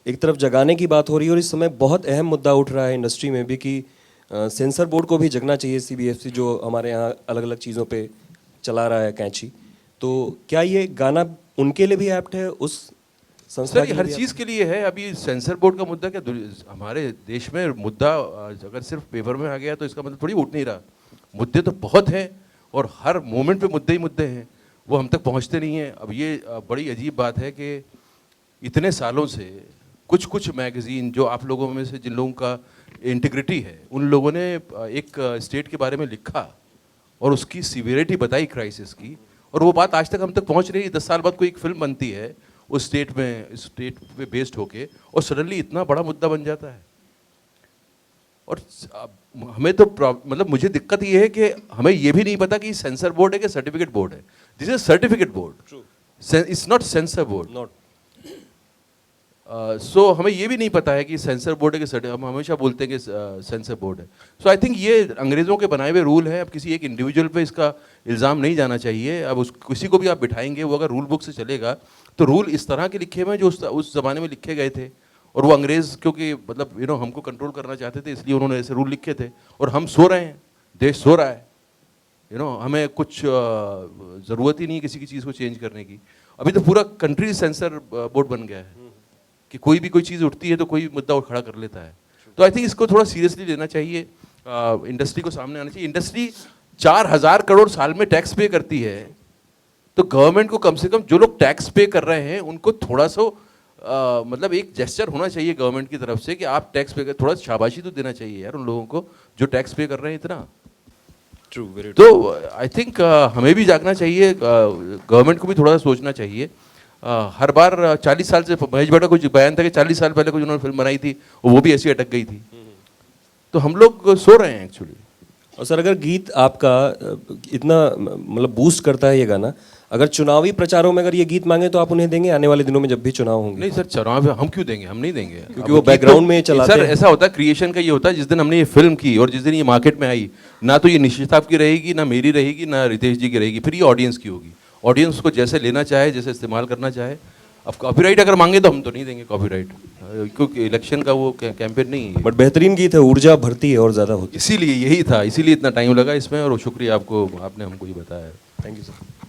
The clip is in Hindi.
एक तरफ जगाने की बात हो रही है और इस समय बहुत अहम मुद्दा उठ रहा है इंडस्ट्री में भी कि सेंसर बोर्ड को भी जगना चाहिए, सीबीएफसी जो हमारे यहाँ अलग अलग चीज़ों पे चला रहा है कैंची। तो क्या ये गाना उनके लिए भी एप्ट है, उस संस्था सर के ये लिए हर भी चीज़ के लिए है। अभी सेंसर बोर्ड का मुद्दा क्या हमारे देश में मुद्दा अगर सिर्फ पेपर में आ गया तो इसका मतलब थोड़ी उठ नहीं रहा। मुद्दे तो बहुत हैं और हर मोमेंट पे मुद्दे ही मुद्दे हैं, वो हम तक पहुंचते नहीं हैं। अब ये बड़ी अजीब बात है कि इतने सालों से कुछ कुछ मैगज़ीन जो आप लोगों में से जिन लोगों का इंटीग्रिटी है, उन लोगों ने एक स्टेट के बारे में लिखा और उसकी सीवियरिटी बताई क्राइसिस की, और वो बात आज तक हम तक पहुंच रही है। 10 साल बाद कोई एक फिल्म बनती है उस स्टेट पे बेस्ड होके और सडनली इतना बड़ा मुद्दा बन जाता है। और हमें तो मतलब मुझे दिक्कत ये है कि हमें ये भी नहीं पता कि सेंसर बोर्ड है कि सर्टिफिकेट बोर्ड है। This is certificate board, it's not sensor board. Not so हमें ये भी नहीं पता है कि सेंसर बोर्ड है कि हम हमेशा बोलते हैं कि सेंसर बोर्ड है। सो आई थिंक ये अंग्रेज़ों के बनाए हुए रूल है। अब किसी एक इंडिविजुअल पे इसका इल्ज़ाम नहीं जाना चाहिए। अब किसी को भी आप बिठाएंगे, वो अगर रूल बुक से चलेगा तो रूल इस तरह के लिखे हुए हैं जो उस ज़माने में लिखे गए थे, और वो अंग्रेज़ क्योंकि मतलब हमको कंट्रोल करना चाहते थे, इसलिए उन्होंने ऐसे रूल लिखे थे। और हम सो रहे हैं, देश सो रहा है। हमें कुछ ज़रूरत ही नहीं है किसी की चीज़ को चेंज करने की। अभी तो पूरा कंट्री सेंसर बोर्ड बन गया है कि कोई भी कोई चीज़ उठती है तो कोई मुद्दा खड़ा कर लेता है। तो आई थिंक इसको थोड़ा सीरियसली लेना चाहिए, इंडस्ट्री को सामने आना चाहिए। इंडस्ट्री 4,000 करोड़ साल में टैक्स पे करती है, तो गवर्नमेंट को कम से कम जो लोग टैक्स पे कर रहे हैं उनको थोड़ा सा मतलब एक जेस्चर होना चाहिए गवर्नमेंट की तरफ से कि आप टैक्स पे कर, थोड़ा शाबाशी तो देना चाहिए यार उन लोगों को जो टैक्स पे कर रहे हैं इतना। ट्रू, वेरी तो आई थिंक हमें भी जागना चाहिए, गवर्नमेंट को भी थोड़ा सा सोचना चाहिए। हर बार 40 साल से महेश भट्ट का कुछ बयान था कि 40 साल पहले कुछ उन्होंने फिल्म बनाई थी, वो भी ऐसी अटक गई थी। तो हम लोग सो रहे हैं एक्चुअली। और सर अगर गीत आपका इतना मतलब बूस्ट करता है ये गाना, अगर चुनावी प्रचारों में अगर ये गीत मांगे तो आप उन्हें देंगे आने वाले दिनों में जब भी चुनाव होंगे? नहीं सर, चुनाव हम क्यों देंगे, हम नहीं देंगे, क्योंकि वो बैकग्राउंड में चलाते सर हैं। ऐसा होता है, क्रिएशन का ये होता है, जिस दिन हमने ये फिल्म की और जिस दिन ये मार्केट में आई, ना तो ये निश्चित साहब की रहेगी, ना मेरी रहेगी, ना रितेश जी की रहेगी, फिर ये ऑडियंस की होगी। ऑडियंस को जैसे लेना चाहे, जैसे इस्तेमाल करना चाहे। अब कॉपीराइट अगर मांगे तो हम तो नहीं देंगे कॉपीराइट, क्योंकि इलेक्शन का वो कैंपेन नहीं है। बट बेहतरीन गीत है, ऊर्जा भरती है और ज़्यादा होती है। इसीलिए यही था, इसीलिए इतना टाइम लगा इसमें, और शुक्रिया आपको, आपने हमको ये बताया। Thank you sir.